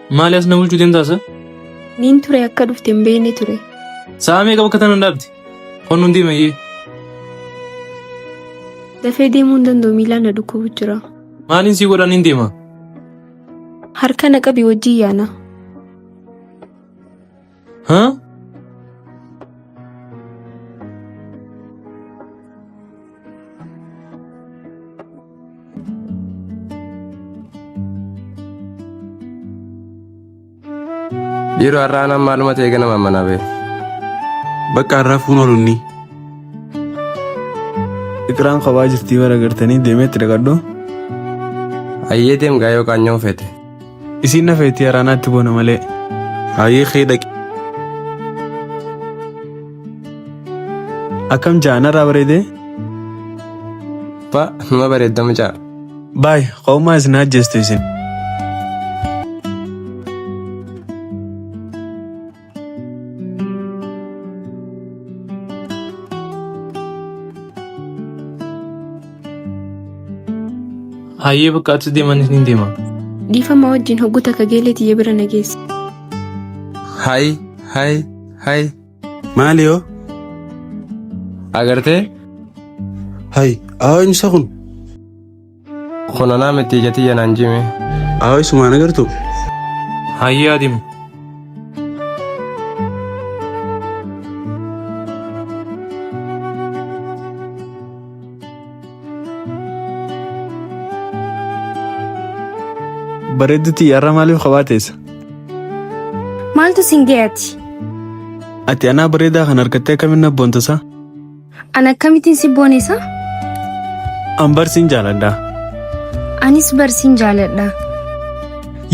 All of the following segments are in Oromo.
Maaliyaas na bulchuu dandaasa? Niin ture akka dhufte hin beekne ture. Sa'a meeqa bakka tana dhaabdi? Qonni hundi mayyee. Dafee deemuu hin danda'u miilaan na dhukkubu jira. Maaliin sii godhan hin deema? Harka na qabi wajjin yaana. Haa? Yeroo har'aan maaluma ta'e ganama mana bee. Bakka har'aa fuun oolunni. Iqraan qabaa jirtii bara gartanii deemeetti dhaqadhu. Hayyee deem gaa yookaan nyoo fete. Isiin na feetii haraanaatti boona malee. Hayyee kee dhaqi. Akkam jaanarraa bareedee? Pa nama bareeddamu jaa. Baay qawmaa isin hajjeestu isin. Hayyee bakka ati deemanis ni deema. Dhiifama wajjin hogguta kageeleetii bira na geesse. Hayi. Maali yoo? Agartee? Hayi awwa isa kun. Kononaa miti ijatti yanaan jime. Awwa isumaan agartu. Hayyee adeemu. Bareedduutti yarra maaliif qabaateessa? Maaltu singeeti? Ati anaa bareedaa kan harkattee akkamiin abboontasaa? An akkamittiin si boonesa? An barsiin jaaladha. Anis barsiin jaaladha.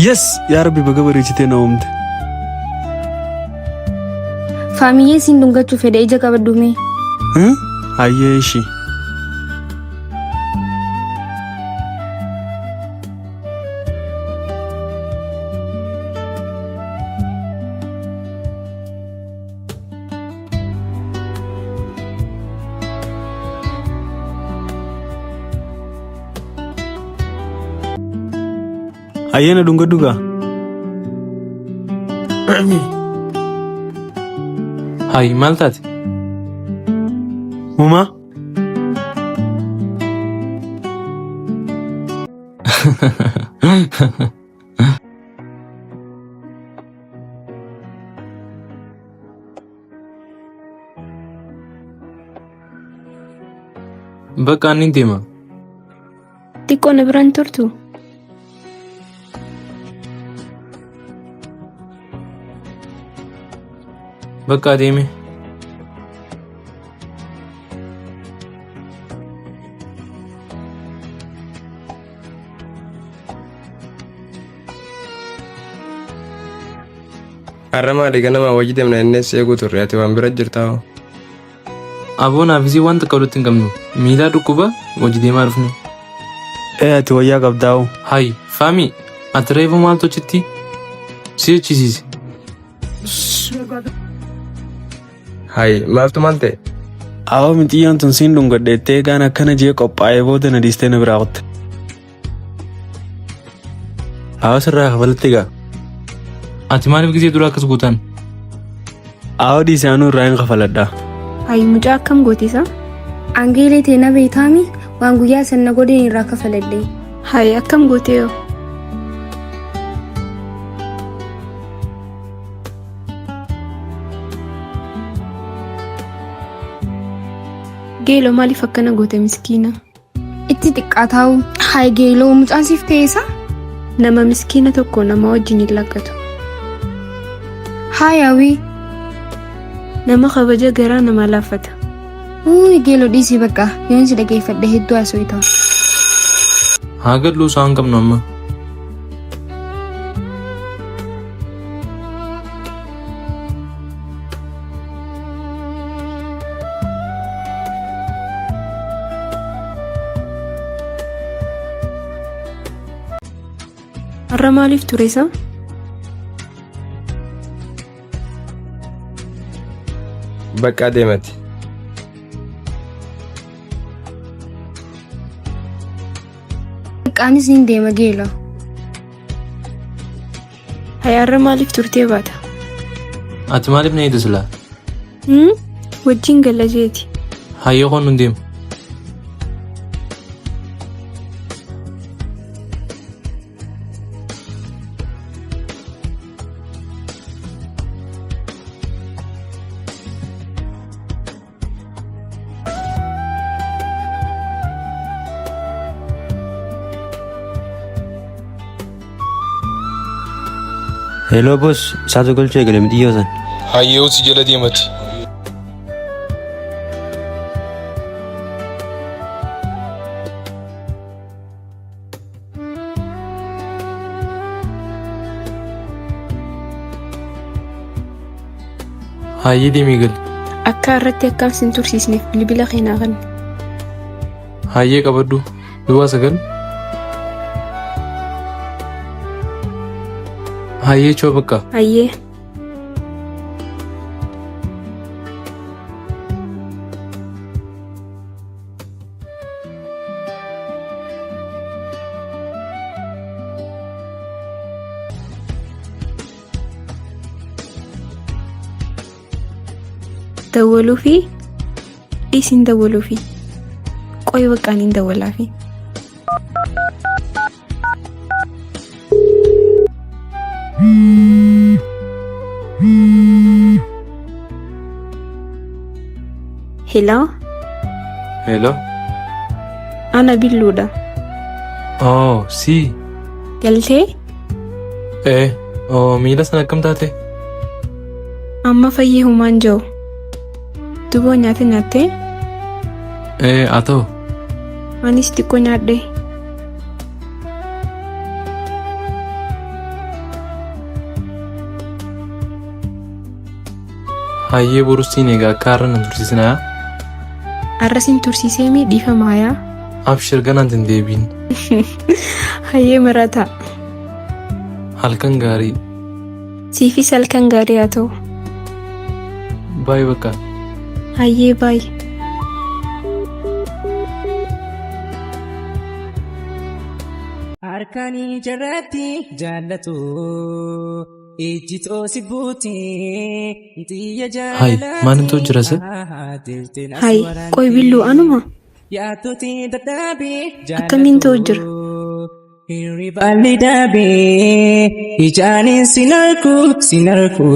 Yes! Yaa Rabbi baga bareechitee na uumte. Faamiyyee siin dhungachuu fedha ija qabaddume. Hayyee ishii. Hayyee na dhungadhu gaa. Hayi maal taate? Uumaa? Bakka ani deema. Xiqqoo na biraan turtu. Bakka adeeme. Har'a maali ganama wajji deemna innis eeguu turre ati waan bira jirtaa hoo? Aboonaafisii wanta qabdutti hin qabnu. Miilaa dhukkuba wajji deemaa dhufne. Ati wayyaa qabdaa'u. Hayi faamii ati reefu maaltu achitti si jechisiise? Hayi maaltu maal ta'e? Awwa mixiyyoon tun siin dhungadheettee gaan akkana jee qophaa'ee booda na dhiistee na biraa qotte. Awwa sirraa kafalatti gaa. Ati maaliif gisee dura akkas guutan? Awwa dhiisaanuu irraa hin kafaladhaa. Hayi mucaa akkam gootisa? Angeelee ta'e na beektaami waan guyyaa sana godheen irraa kafaladhe. Hayi akkam gootee yoo? Geeloo maaliif akkana goote miskiina? Itti xiqqaa taa'u. Hayi geeloo mucaan siif ta'eessa? Nama miskiina tokko nama wajjin hin lakkatu. Hayi hawwii. Nama kabaja garaa nama laaffata. Geeloo dhiisii bakka yoon si dhageeffadhe hedduu haasawii ta'a. Haa gadluu isaa hin qabnu amma. Har'a maaliif tureessa? Bakka deemati. Baqqaanis ni deema geeloo. Hayaarra maaliif turtee baata? Ati maaliif na eedu silaa? Wajjin galla jeeti. Hayyoo qoon nun deemu. Hello bos, satu golcee gale miti yoosan. Hayyoo si jala deemati. Hayyee deemii gal. Akka irratti akkaan sin tursiisneef bilbila keenyaa kan. Hayyee qabadhu. Duwwaa sagal. Hayyee choo bakka. Hayyee. Dawwaluu fi dhiisiin dawwaluu fi qoy baqqaaniin dawwalaa fi. Hello? Hello? Ana billuudha. Oh, si. Galtee? Miila sana akkam taate? Amma fayyee humaan jiru. Duboo nyaata nyaattee? Haa ta'u. Anis xiqqoo nyaadhe. Hayyee borussiin egaa akka har'a nan tursiisinaa? Har'a sin tursiisee mi dhiifamaayaa? Abshir ganaan hin deebiin. Hayyee marataa. Halkan gaarii. Siifis halkan gaarii haa ta'u. Baay'ee bakka. Hayyee baay'ee. Harkanii jarratti jaallatu ejjitoo si buuti xiyya jaalala. Hayi maalintu jira se? Hayi qoy billuu anuma. Akkamiin ta'u jira? Hirriba alli dhaabee ijaanin sin argu.